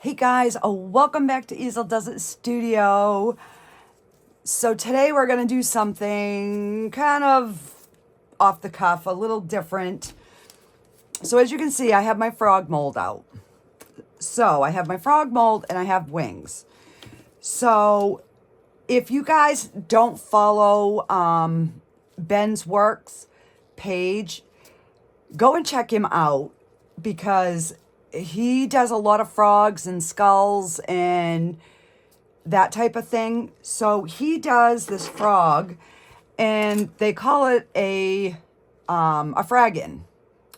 Hey guys, welcome back to Easel Does It Studio. So today we're going to do something kind of off the cuff, a little different. So as you can see, I have my frog mold out. So I have my frog mold and I have wings. So if you guys don't follow Ben's worx page, go and check him out because he does a lot of frogs and skulls and that type of thing. So he does this frog and they call it a Fragon.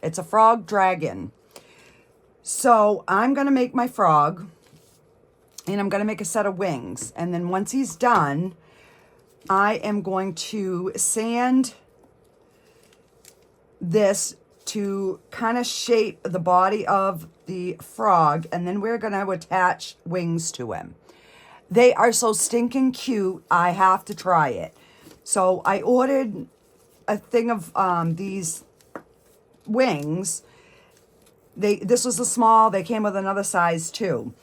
It's a frog dragon. So I'm going to make my frog and I'm going to make a set of wings. And then once he's done, I am going to sand this to kind of shape the body of the frog, and then we're going to attach wings to him. They are so stinking cute, I have to try it. So I ordered a thing of these wings. This was a small, they came with another size too.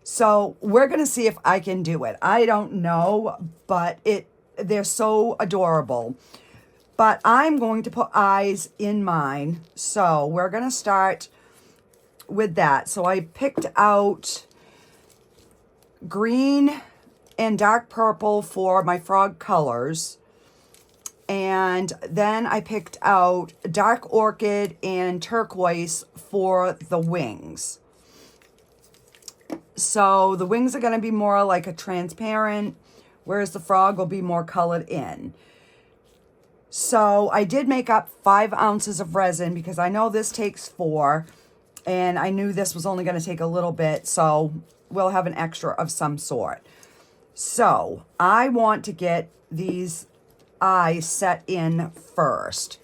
So we're going to see if I can do it. I don't know, but they're so adorable. But I'm going to put eyes in mine. So we're going to start with that. So I picked out green and dark purple for my frog colors. And then I picked out dark orchid and turquoise for the wings. So the wings are going to be more like a transparent, whereas the frog will be more colored in. So I did make up 5 ounces of resin because I know this takes 4 and I knew this was only going to take a little bit, so we'll have an extra of some sort. So I want to get these eyes set in first.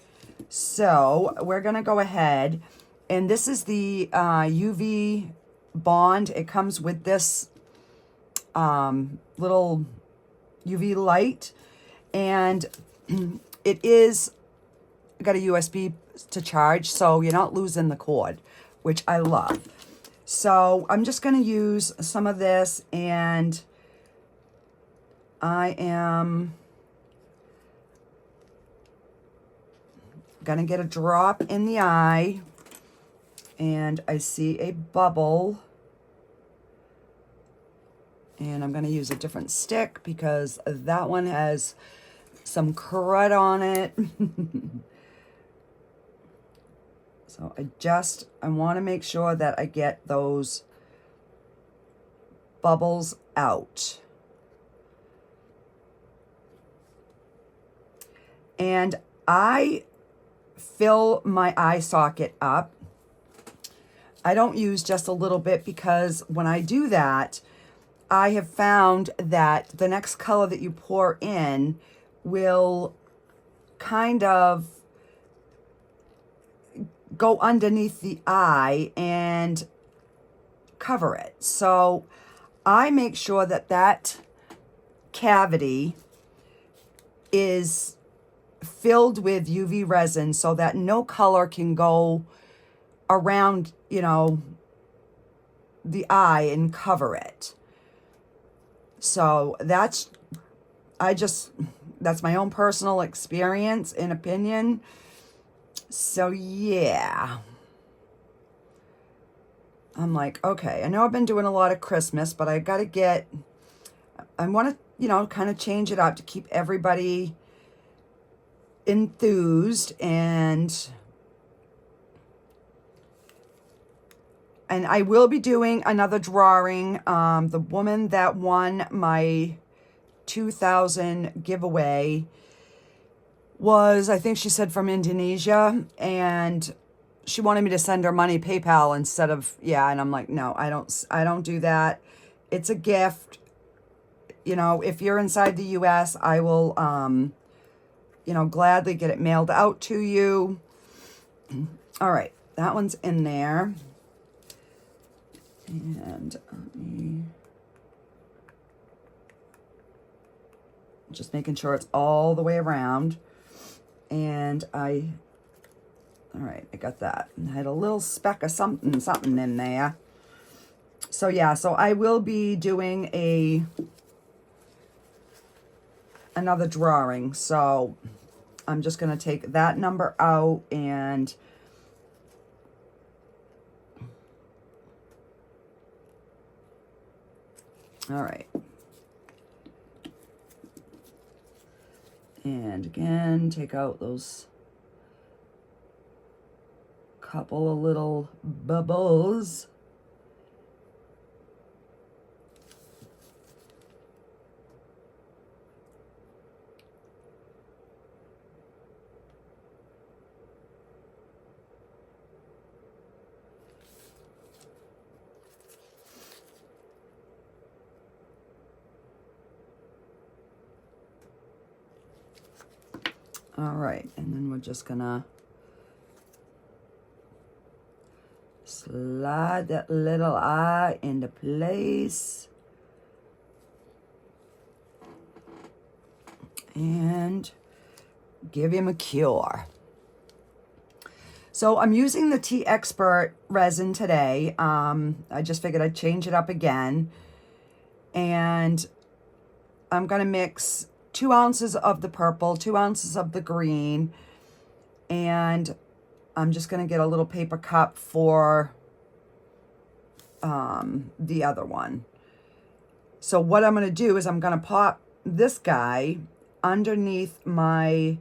So we're going to go ahead, and this is the UV bond. It comes with this little UV light, and it is got a USB to charge, so you're not losing the cord, which I love. So I'm just going to use some of this, and I am going to get a drop in the eye, and I see a bubble. And I'm going to use a different stick because that one has some crud on it. So I want to make sure that I get those bubbles out. And I fill my eye socket up. I don't use just a little bit because when I do that, I have found that the next color that you pour in will kind of go underneath the eye and cover it. So I make sure that that cavity is filled with UV resin so that no color can go around, the eye and cover it. So that's my own personal experience and opinion. So yeah, I'm like, okay, I know I've been doing a lot of Christmas, but I want to, kind of change it up to keep everybody enthused. And I will be doing another drawing. The woman that won my 2000 giveaway was, I think she said, from Indonesia, and she wanted me to send her money PayPal instead of, and I'm like, no, I don't do that. It's a gift. If you're inside the US, I will, gladly get it mailed out to you. All right, that one's in there. And just making sure it's all the way around. And all right, I got that. I had a little speck of something in there. So yeah, so I will be doing another drawing. So I'm just going to take that number out and all right. And again, take out those couple of little bubbles. All right, and then we're just gonna slide that little eye into place. And give him a cure. So I'm using the Teexpert resin today. I just figured I'd change it up again. And I'm gonna mix 2 ounces of the purple, 2 ounces of the green, and I'm just gonna get a little paper cup for the other one. So what I'm gonna do is I'm gonna pop this guy underneath my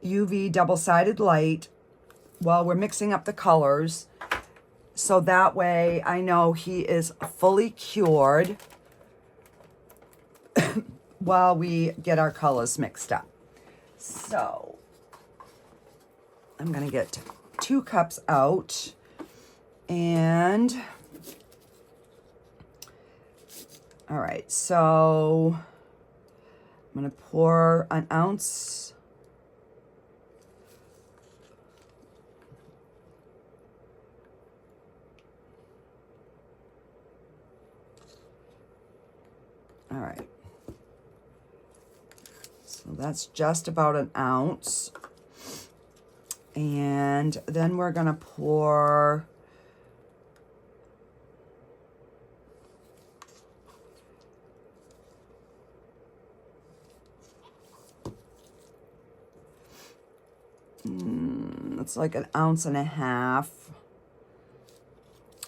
UV double-sided light while we're mixing up the colors. So that way I know he is fully cured while we get our colors mixed up. So I'm gonna get 2 cups out and all right, so I'm gonna pour an ounce. All right. So that's just about an ounce. And then we're gonna pour it's like an ounce and a half.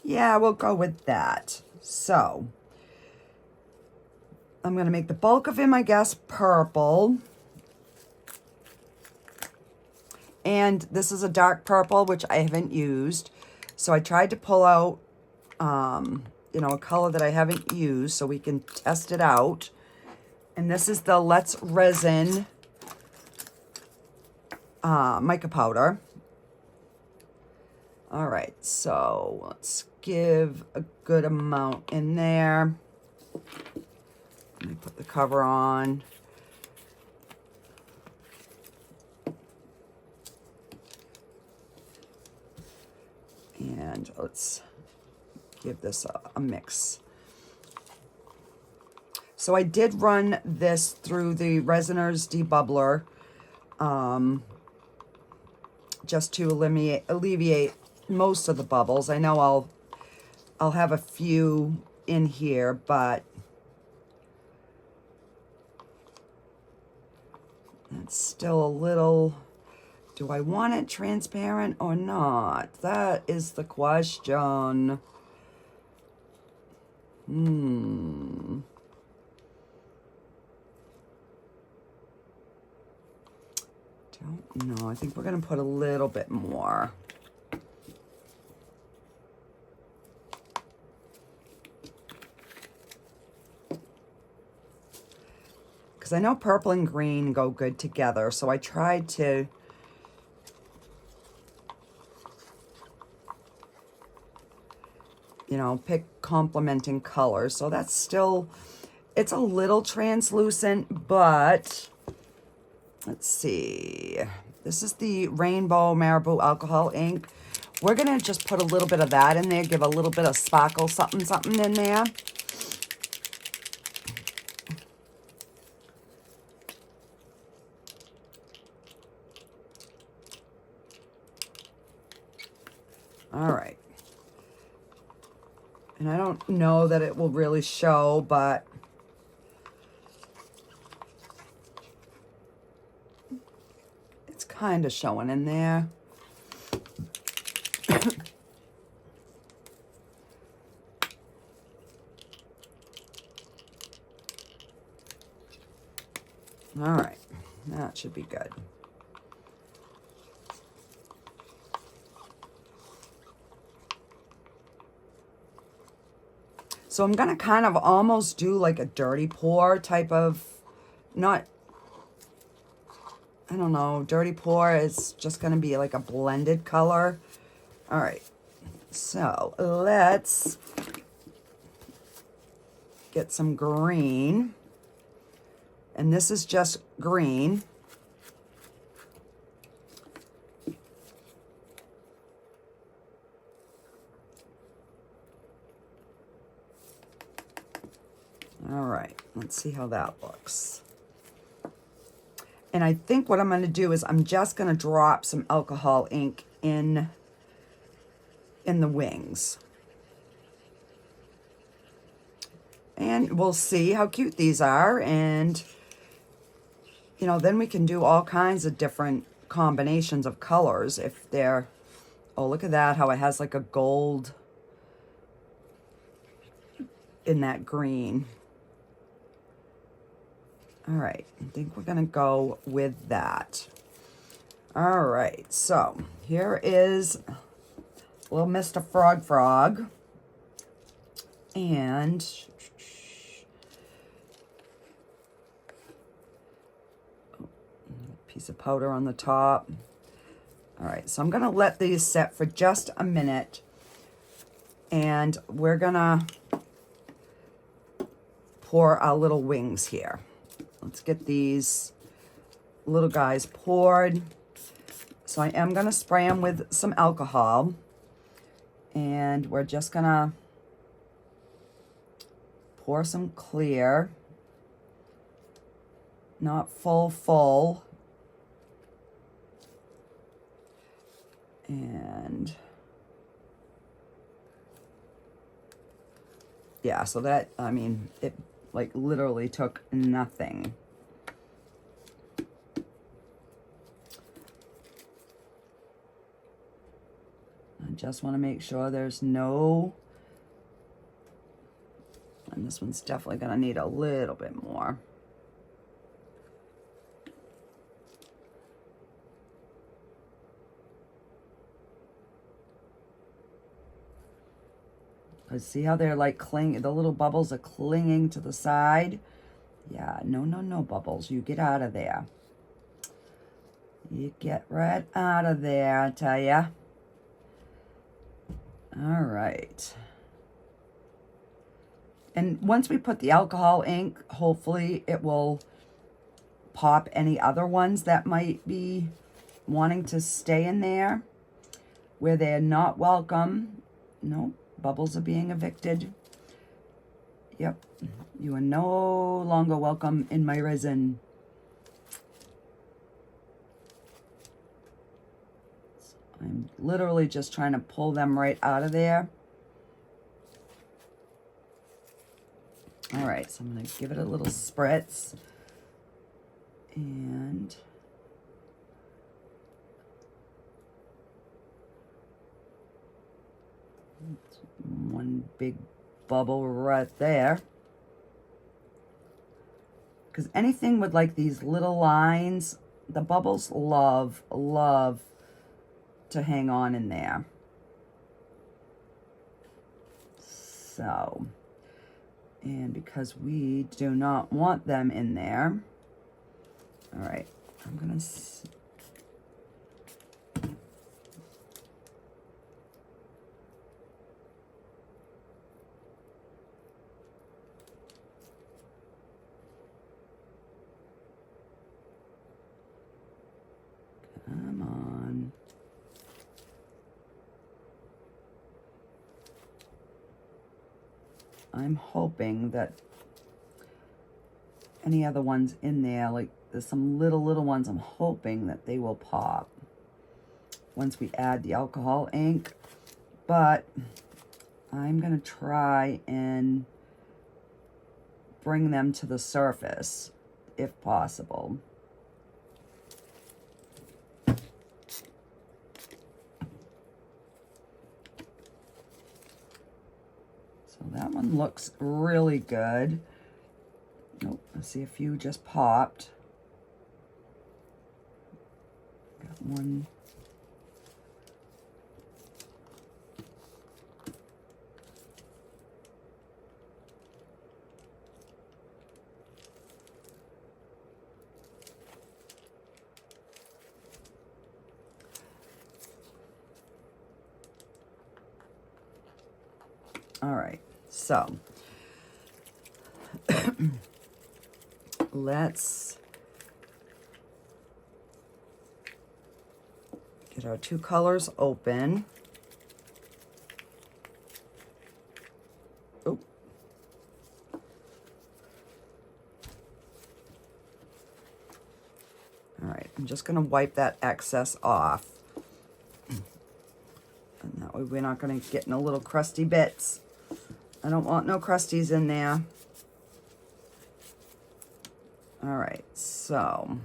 Yeah, we'll go with that. So I'm going to make the bulk of him, I guess, purple. And this is a dark purple, which I haven't used. So I tried to pull out, you know, a color that I haven't used so we can test it out. And this is the Let's Resin mica powder. All right, so let's give a good amount in there. Let me put the cover on. And let's give this a mix. So I did run this through the Resiner's debubbler just to alleviate most of the bubbles. I know I'll have a few in here, but it's still a little. Do I want it transparent or not? That is the question. Don't know. I think we're going to put a little bit more. Because I know purple and green go good together, so I tried to pick complementing colors. So that's still, it's a little translucent, but let's see. This is the Rainbow Marabou Alcohol ink. We're going to just put a little bit of that in there, give a little bit of sparkle something in there. All right. And I don't know that it will really show, but it's kind of showing in there. All right, that should be good. So I'm gonna kind of almost do like a dirty pour type of, not, I don't know, dirty pour is just gonna be like a blended color. All right, so let's get some green. And this is just green. All right, let's see how that looks. And I think what I'm going to do is I'm just going to drop some alcohol ink in the wings. And we'll see how cute these are. And, you know, then we can do all kinds of different combinations of colors if they're, oh, look at that, how it has like a gold in that green. All right, I think we're gonna go with that. All right, so here is little Mr. Frog. And piece of powder on the top. All right, so I'm gonna let these set for just a minute, and we're gonna pour our little wings here. Let's get these little guys poured. So I am gonna spray them with some alcohol, and we're just gonna pour some clear, not full. And yeah, so that, I mean, it like literally took nothing. I just want to make sure there's no, and this one's definitely going to need a little bit more. See how they're like the little bubbles are clinging to the side? Yeah, no, bubbles. You get out of there. You get right out of there, I tell ya. All right. And once we put the alcohol ink, hopefully it will pop any other ones that might be wanting to stay in there where they're not welcome. Nope. Bubbles are being evicted. Yep, you are no longer welcome in my resin. So I'm literally just trying to pull them right out of there. All right, so I'm going to give it a little spritz. And one big bubble right there. Because anything with like these little lines, the bubbles love to hang on in there. So, and because we do not want them in there, all right, I'm gonna come on. I'm hoping that any other ones in there, like there's some little ones, I'm hoping that they will pop once we add the alcohol ink. But I'm going to try and bring them to the surface if possible. So that one looks really good. Nope, I see a few just popped. Got one. All right, so let's get our two colors open. Oh. All right, I'm just going to wipe that excess off. And that way we're not going to get no little crusty bits. I don't want no crusties in there. All right, so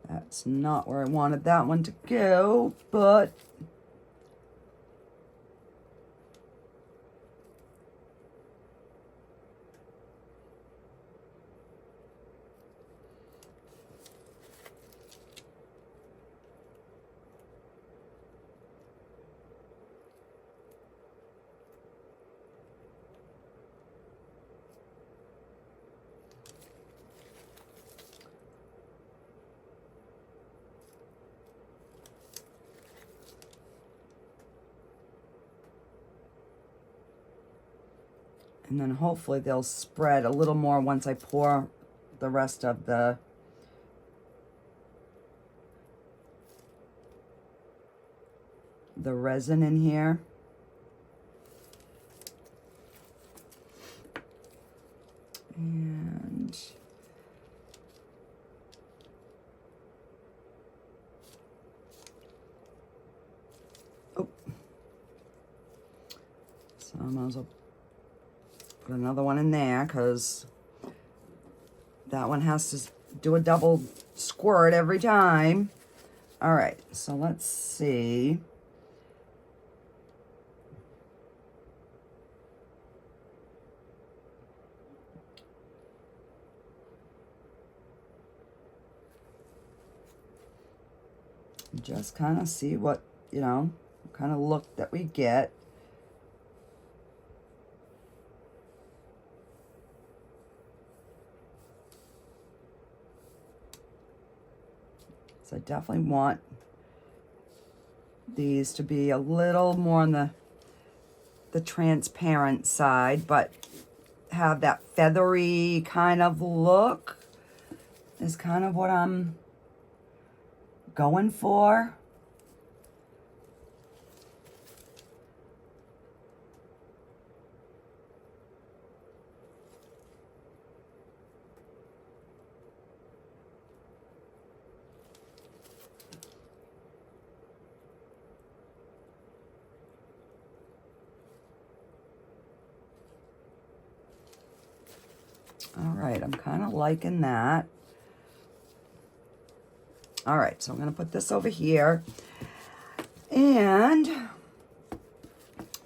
that's not where I wanted that one to go, but and then hopefully they'll spread a little more once I pour the rest of the resin in here. And oh, so I might as well put another one in there because that one has to do a double squirt every time. All right, so let's see. Just kind of see what, you know, kind of look that we get. So I definitely want these to be a little more on the transparent side, but have that feathery kind of look is kind of what I'm going for. All right, I'm kind of liking that. All right, so I'm going to put this over here, and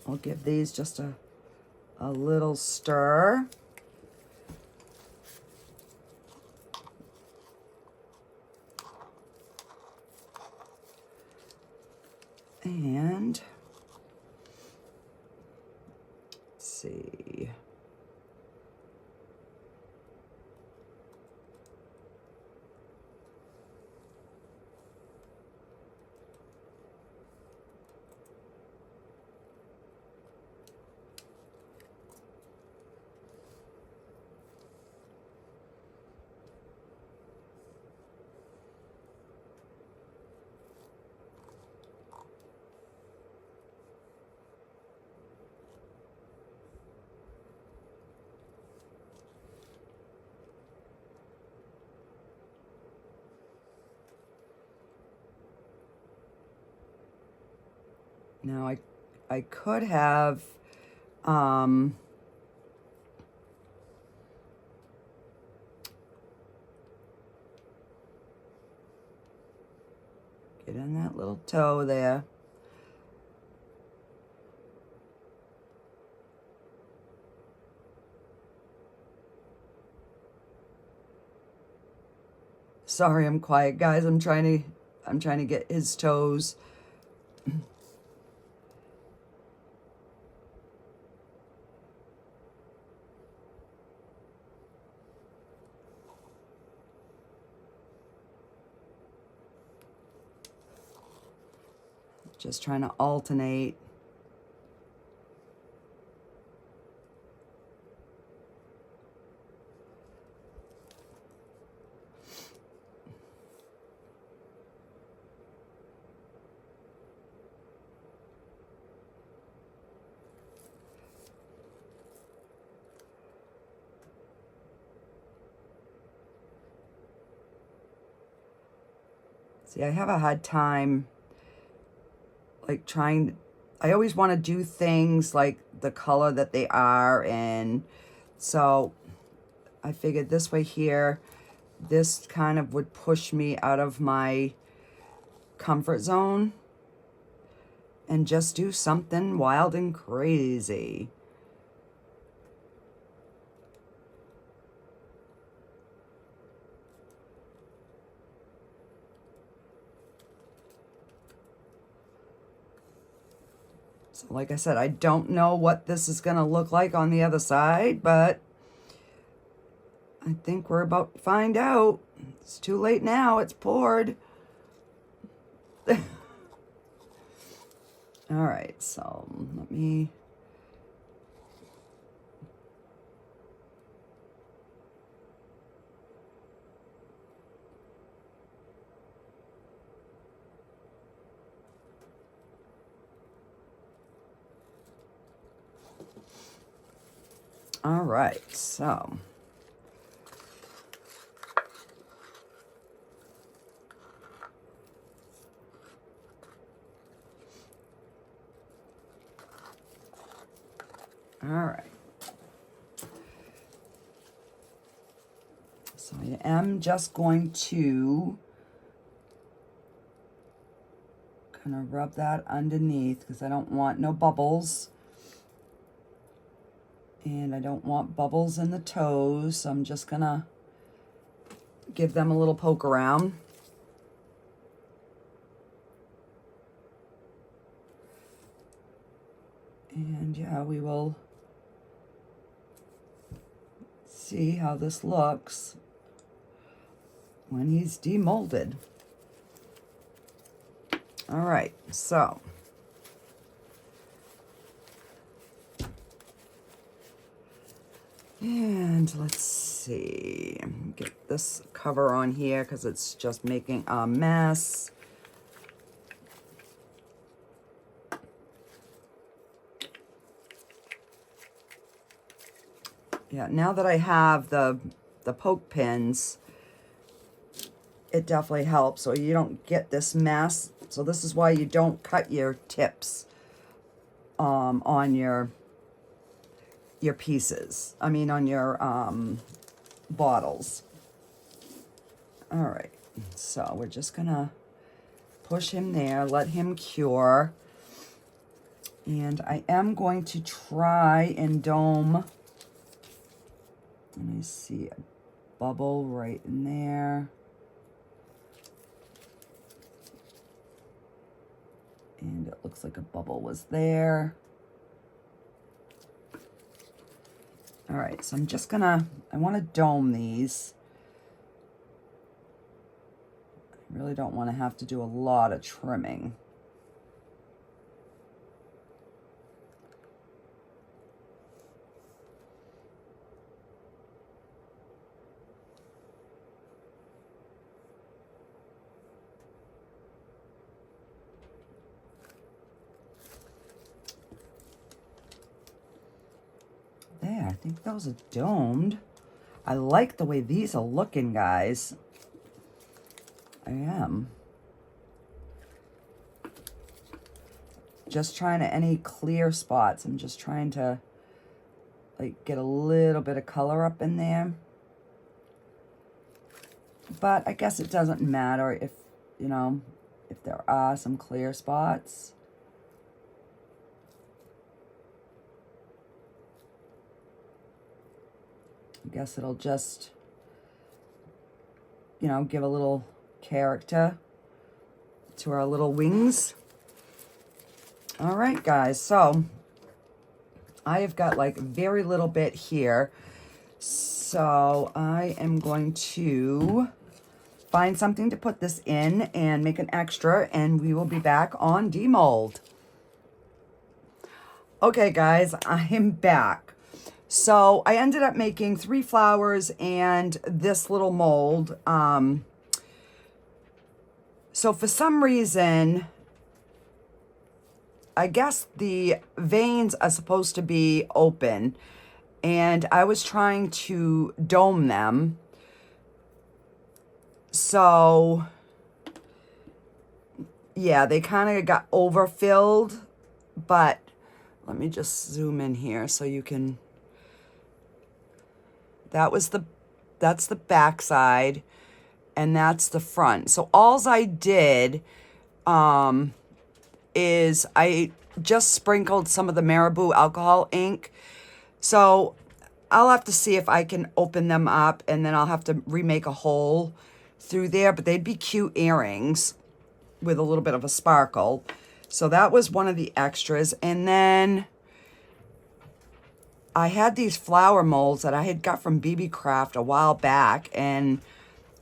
I'll give these just a little stir. And let's see. Now I could have get in that little toe there. Sorry, I'm quiet, guys. I'm trying to get his toes. Just trying to alternate. See, I have a hard time like I always want to do things like the color that they are, and so I figured this way here, this kind of would push me out of my comfort zone and just do something wild and crazy. So like I said, I don't know what this is going to look like on the other side, but I think we're about to find out. It's too late now. It's poured. All right, so let me... All right, so all right. So I am just going to kind of rub that underneath because I don't want no bubbles. And I don't want bubbles in the toes, so I'm just gonna give them a little poke around. And yeah, we will see how this looks when he's demolded. All right, so and let's see, get this cover on here because it's just making a mess. Yeah, now that I have the poke pins, it definitely helps so you don't get this mess. So this is why you don't cut your tips on your pieces. I mean on your bottles. All right, so we're just gonna push him there, let him cure. And I am going to try and dome. Let me see, a bubble right in there. And it looks like a bubble was there. All right, so I'm just gonna, I want to dome these. I really don't want to have to do a lot of trimming. There, I think those are domed. I like the way these are looking, guys. I am. just trying to, any clear spots, I'm just trying to like get a little bit of color up in there. But I guess it doesn't matter if, you know, if there are some clear spots. I guess it'll just, you know, give a little character to our little wings. All right, guys, so I have got like very little bit here. So I am going to find something to put this in and make an extra, and we will be back on demold. Okay, guys, I am back. So I ended up making 3 flowers and this little mold. So for some reason, I guess the veins are supposed to be open, and I was trying to dome them. So yeah, they kind of got overfilled, but let me just zoom in here so you can, that's the back side, and that's the front. So alls I did is I just sprinkled some of the Marabou alcohol ink. So I'll have to see if I can open them up, and then I'll have to remake a hole through there, but they'd be cute earrings with a little bit of a sparkle. So that was one of the extras. And then I had these flower molds that I had got from Beebeecraft a while back, and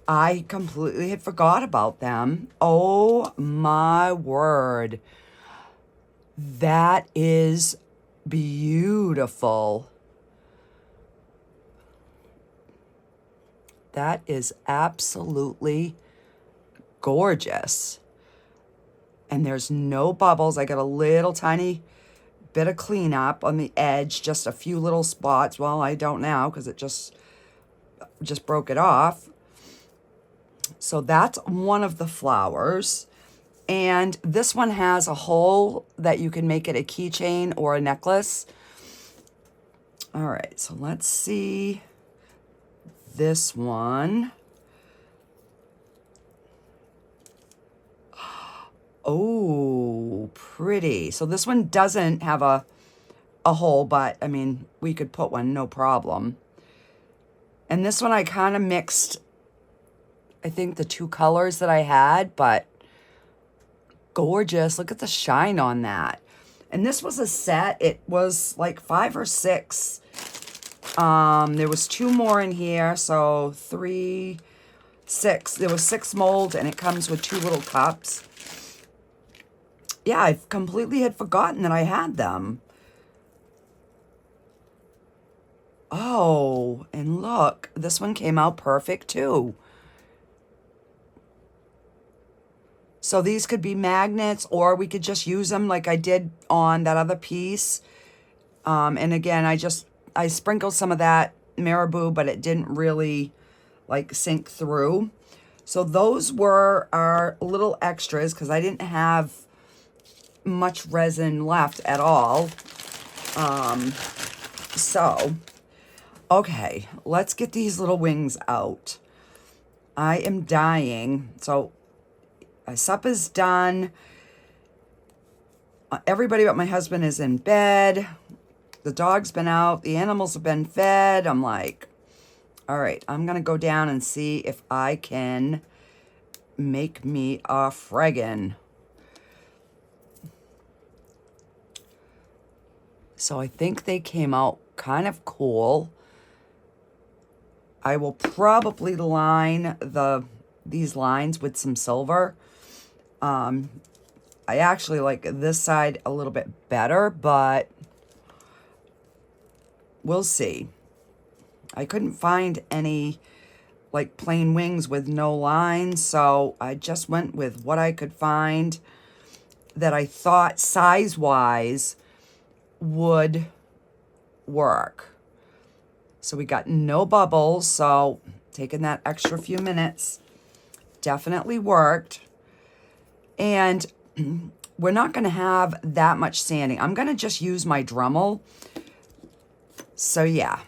I completely had forgot about them. Oh my word. That is beautiful. That is absolutely gorgeous. And there's no bubbles. I got a little tiny bit of cleanup on the edge, just a few little spots. Well, I don't now because it just broke it off. So that's one of the flowers. And this one has a hole that you can make it a keychain or a necklace. All right, so let's see this one. Oh, pretty. So this one doesn't have a hole, but I mean, we could put one, no problem. And this one I kind of mixed, I think, the 2 colors that I had, but gorgeous. Look at the shine on that. And this was a set. It was like 5 or 6. There was 2 more in here, so 3, 6. There was 6 molds, and it comes with 2 little cups. Yeah, I completely had forgotten that I had them. Oh, and look, this one came out perfect too. So these could be magnets, or we could just use them like I did on that other piece. And again, I sprinkled some of that Marabou, but it didn't really like sink through. So those were our little extras because I didn't have much resin left at all. So, okay, let's get these little wings out. I am dying. So my supper's done. Everybody but my husband is in bed. The dog's been out. The animals have been fed. I'm like, all right, I'm going to go down and see if I can make me a Fragon. So I think they came out kind of cool. I will probably line these lines with some silver. I actually like this side a little bit better, but we'll see. I couldn't find any like plain wings with no lines, so I just went with what I could find that I thought size-wise would work. So we got no bubbles, so taking that extra few minutes definitely worked. And we're not going to have that much sanding. I'm going to just use my Dremel. So yeah,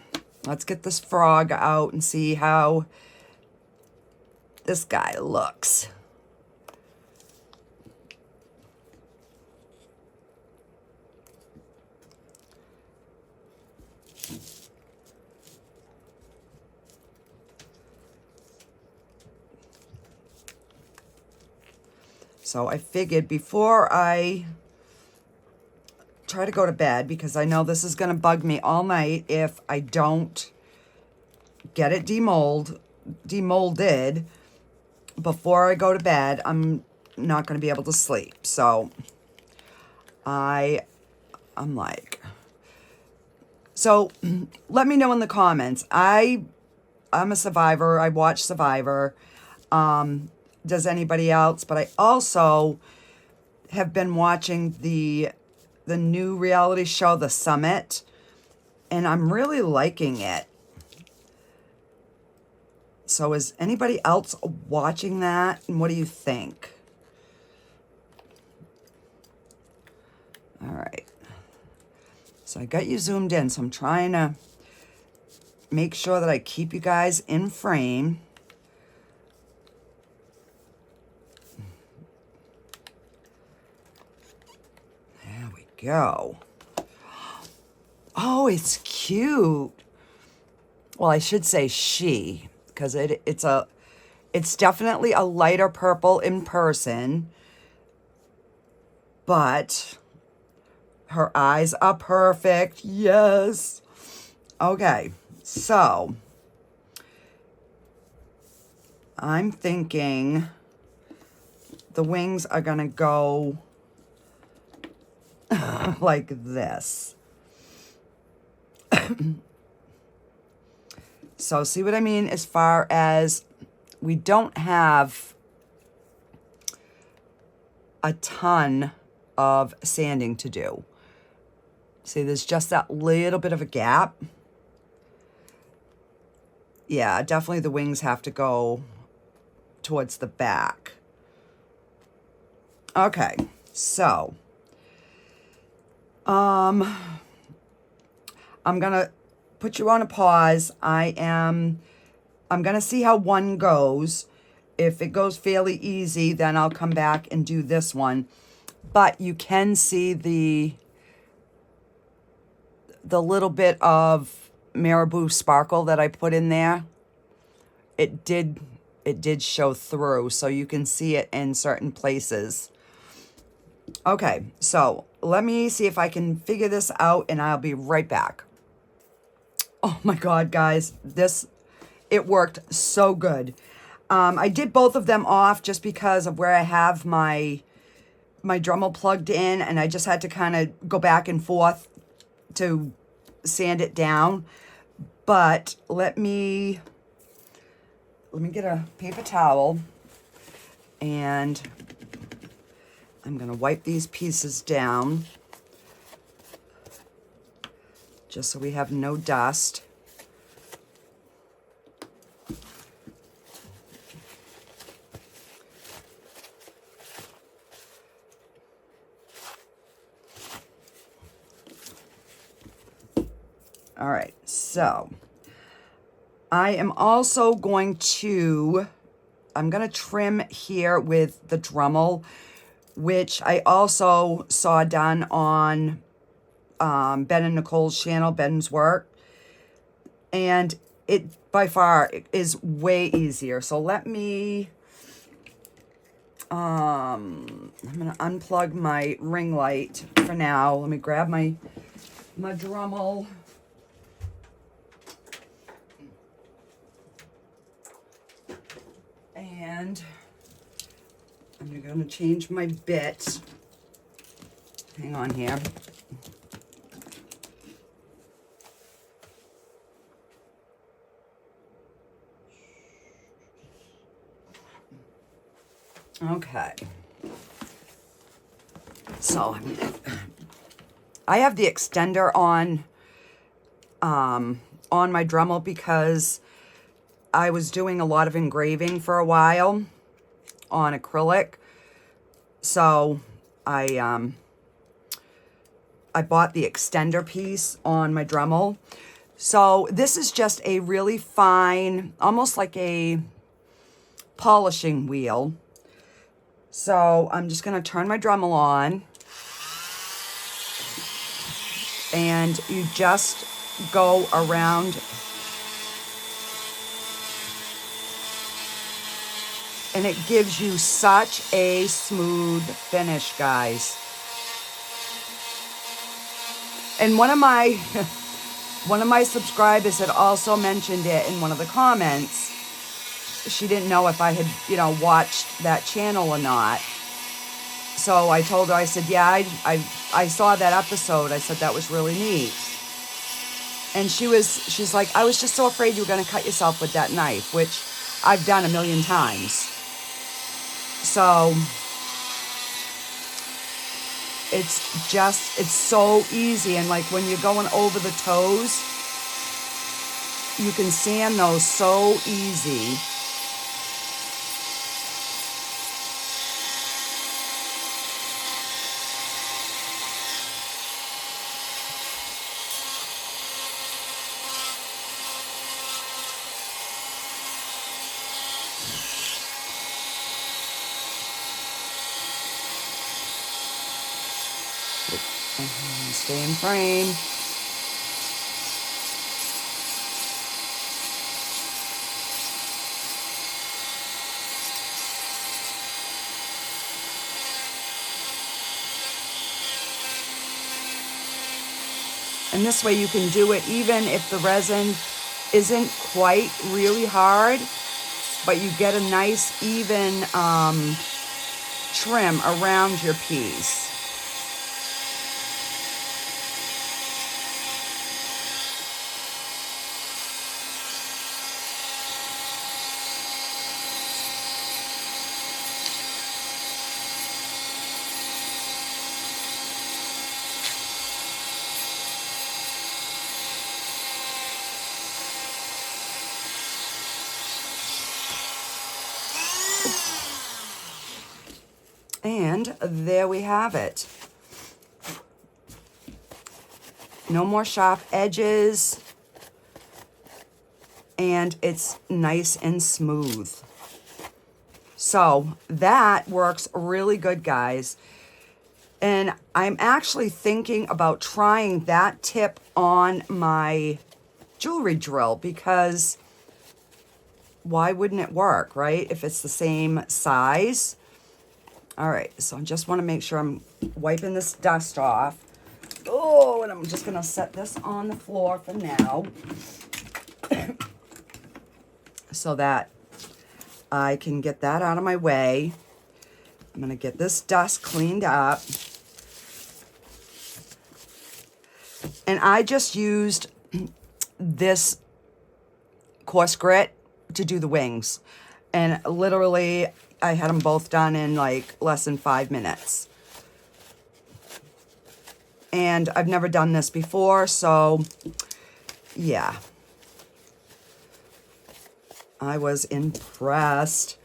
let's get this frog out and see how this guy looks. So I figured before I try to go to bed, because I know this is going to bug me all night if I don't get it demolded before I go to bed, I'm not going to be able to sleep. So I'm like, so let me know in the comments. I'm a Survivor. I watch Survivor. Does anybody else? But I also have been watching the new reality show, The Summit, and I'm really liking it. So is anybody else watching that? And what do you think? All right. So I got you zoomed in, so I'm trying to make sure that I keep you guys in frame. There we go. Oh, it's cute. Well, I should say she, because it's definitely a lighter purple in person, but her eyes are perfect. Yes. Okay, so I'm thinking the wings are gonna go like this. So see what I mean as far as we don't have a ton of sanding to do. See, there's just that little bit of a gap. Yeah, definitely the wings have to go towards the back. Okay, so I'm gonna put you on a pause. I'm gonna see how one goes. If it goes fairly easy, then I'll come back and do this one. But you can see the little bit of marabou sparkle that I put in there. It did show through, so you can see it in certain places. Okay, so let me see if I can figure this out, and I'll be right back. Oh my God, guys, it worked so good. I did both of them off just because of where I have my Dremel plugged in, and I just had to kind of go back and forth to sand it down. But let me get a paper towel, and I'm gonna wipe these pieces down just so we have no dust. All right, so I am also going to, I'm going to trim here with the Dremel, which I also saw done on Ben and Nicole's channel, Ben's work. And it, by far, is way easier. So let me, I'm going to unplug my ring light for now. Let me grab my Dremel. And I'm going to change my bit. Hang on here. Okay. So I have the extender on my Dremel because I was doing a lot of engraving for a while on acrylic. So I bought the extender piece on my Dremel. So this is just a really fine, almost like a polishing wheel. So I'm just going to turn my Dremel on. And you just go around. And it gives you such a smooth finish, guys. And one of my subscribers had also mentioned it in one of the comments. She didn't know if I had, you know, watched that channel or not. So I told her, I said, yeah, I saw that episode. I said, that was really neat. And she's like, I was just so afraid you were going to cut yourself with that knife, which I've done a million times. So it's so easy. And like when you're going over the toes, you can sand those so easy. Stay in frame. And this way you can do it even if the resin isn't quite really hard, but you get a nice even trim around your piece. And there we have it. No more sharp edges. And it's nice and smooth. So that works really good, guys. And I'm actually thinking about trying that tip on my jewelry drill, because why wouldn't it work, right? If it's the same size. All right, so I just want to make sure I'm wiping this dust off. Oh, and I'm just going to set this on the floor for now so that I can get that out of my way. I'm going to get this dust cleaned up. And I just used this coarse grit to do the wings. And literally, I had them both done in like less than 5 minutes. And I've never done this before, so yeah. I was impressed.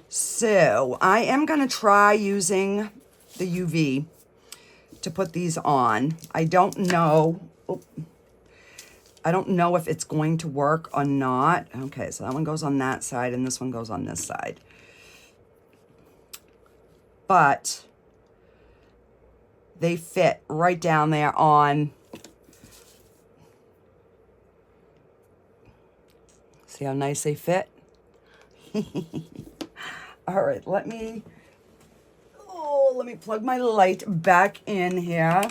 So I am going to try using the UV to put these on. I don't know. I don't know if it's going to work or not. Okay, so that one goes on that side and this one goes on this side. But they fit right down there on. See how nice they fit? All right, let me plug my light back in here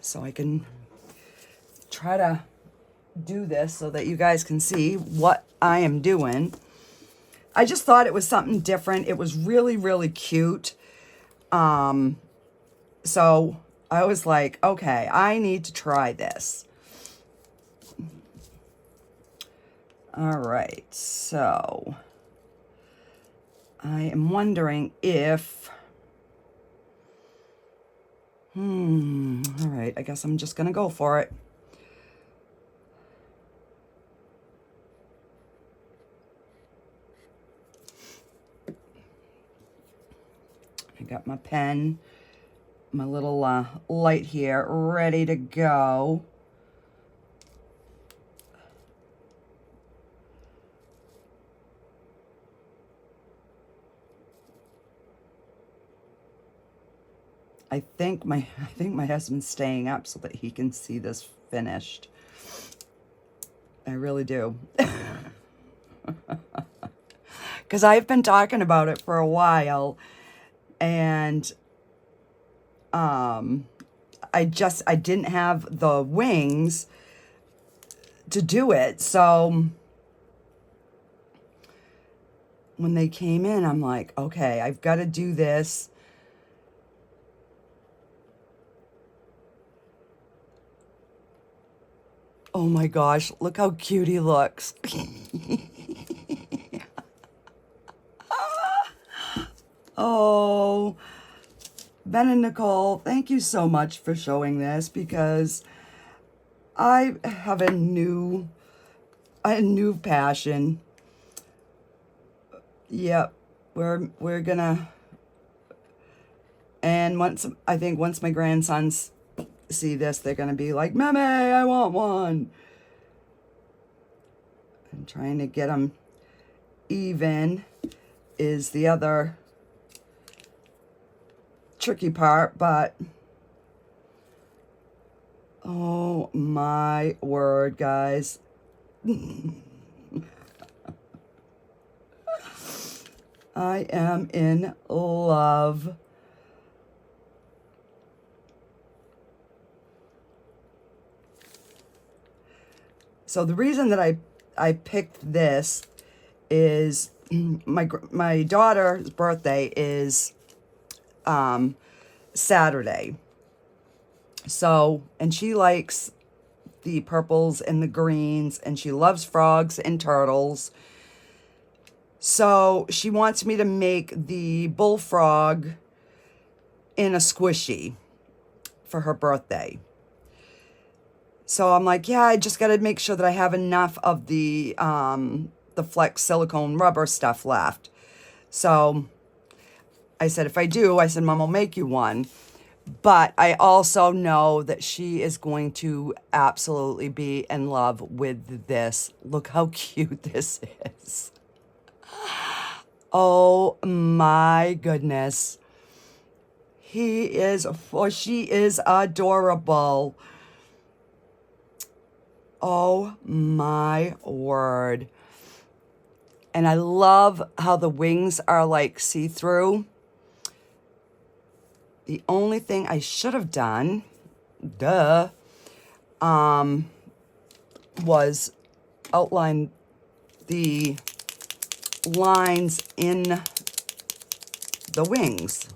so I can try to do this so that you guys can see what I am doing. I just thought it was something different. It was really, really cute. So I was like, okay, I need to try this. All right, so I am wondering if, all right, I guess I'm just gonna go for it. got my pen, my little light here, ready to go. I think my husband's staying up so that he can see this finished. I really do. Because I've been talking about it for a while, and I didn't have the wings to do it. So when they came in, I'm like, okay, I've got to do this. Oh my gosh, look how cute he looks. Oh, Ben and Nicole, thank you so much for showing this, because I have a new passion. Yep, we're gonna, and I think once my grandsons see this, they're gonna be like, Meme, I want one. I'm trying to get them even is the other tricky part, but oh my word, guys. I am in love. So the reason that I picked this is my daughter's birthday is Saturday. So, and she likes the purples and the greens, and she loves frogs and turtles. So she wants me to make the bullfrog in a squishy for her birthday. So I'm like, yeah, I just got to make sure that I have enough of the flex silicone rubber stuff left. So I said, if I do, I said, Mom, I'll make you one. But I also know that she is going to absolutely be in love with this. Look how cute this is. Oh my goodness. He is, or she is adorable. Oh my word. And I love how the wings are like see-through. The only thing I should have done, was outline the lines in the wings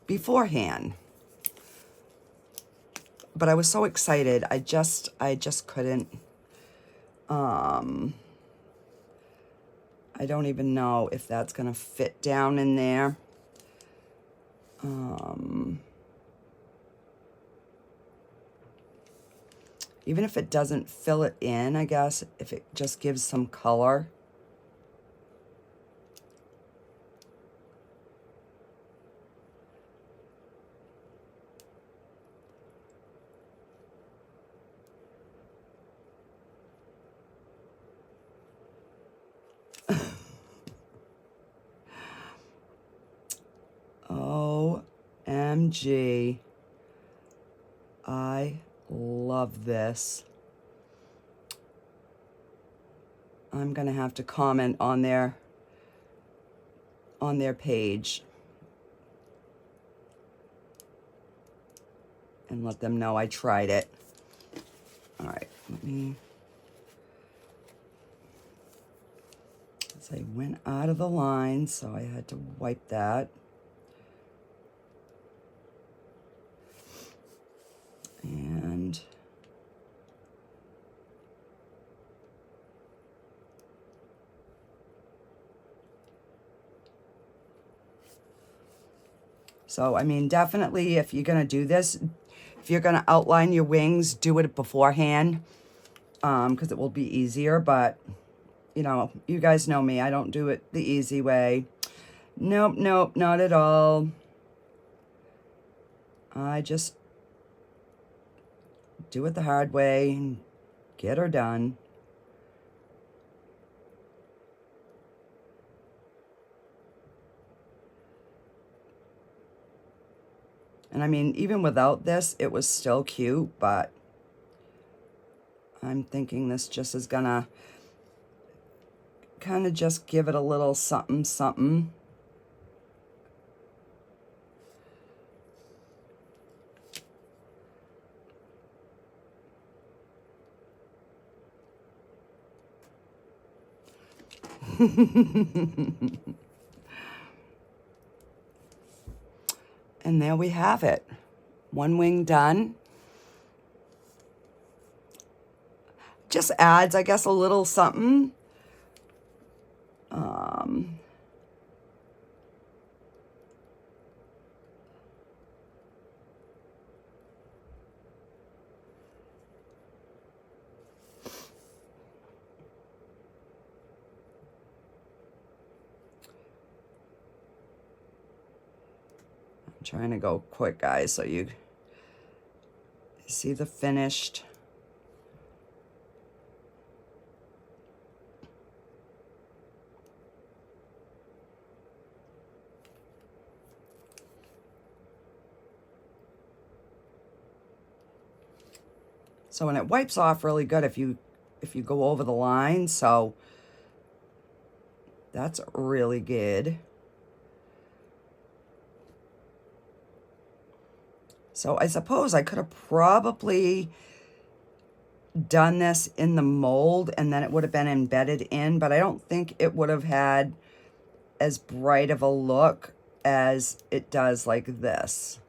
beforehand. But I was so excited, I just couldn't. I don't even know if that's gonna fit down in there. Even if it doesn't fill it in, I guess, if it just gives some color. OMG. I love this. I'm gonna have to comment on their page and let them know I tried it. All right, let me. I went out of the line, so I had to wipe that. And so, I mean, definitely if you're going to do this, if you're going to outline your wings, do it beforehand, because it will be easier. But, you know, you guys know me. I don't do it the easy way. Nope, nope, not at all. I just do it the hard way and get her done. And I mean, even without this, it was still cute, but I'm thinking this just is gonna kind of just give it a little something, something. And there we have it. One wing done. Just adds, I guess, a little something. Trying to go quick, guys, so you see the finished. So, and it wipes off really good if you go over the line, so that's really good. So I suppose I could have probably done this in the mold and then it would have been embedded in, but I don't think it would have had as bright of a look as it does like this.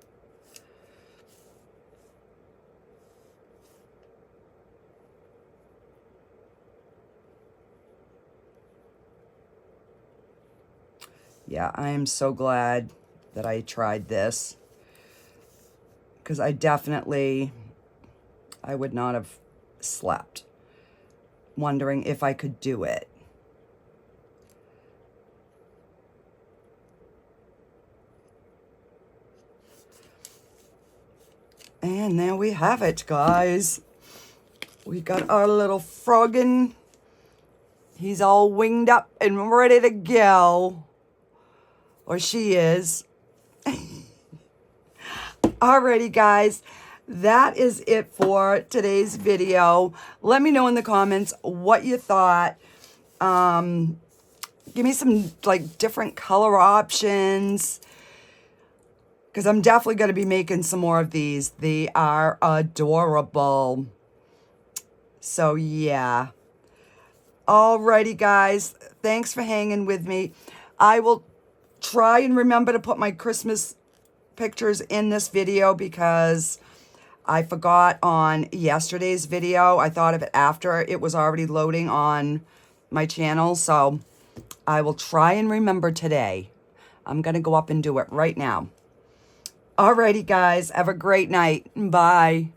Yeah, I am so glad that I tried this. Because I would not have slept wondering if I could do it. And there we have it, guys. We got our little Fragon. He's all winged up and ready to go. Or she is. Alrighty, guys, that is it for today's video. Let me know in the comments what you thought. Give me some like different color options, because I'm definitely going to be making some more of these. They are adorable. So yeah. Alrighty, guys, thanks for hanging with me. I will try and remember to put my Christmas pictures in this video because I forgot on yesterday's video. I thought of it after it was already loading on my channel, so I will try and remember today. I'm gonna go up and do it right now. Alrighty, guys, have a great night. Bye.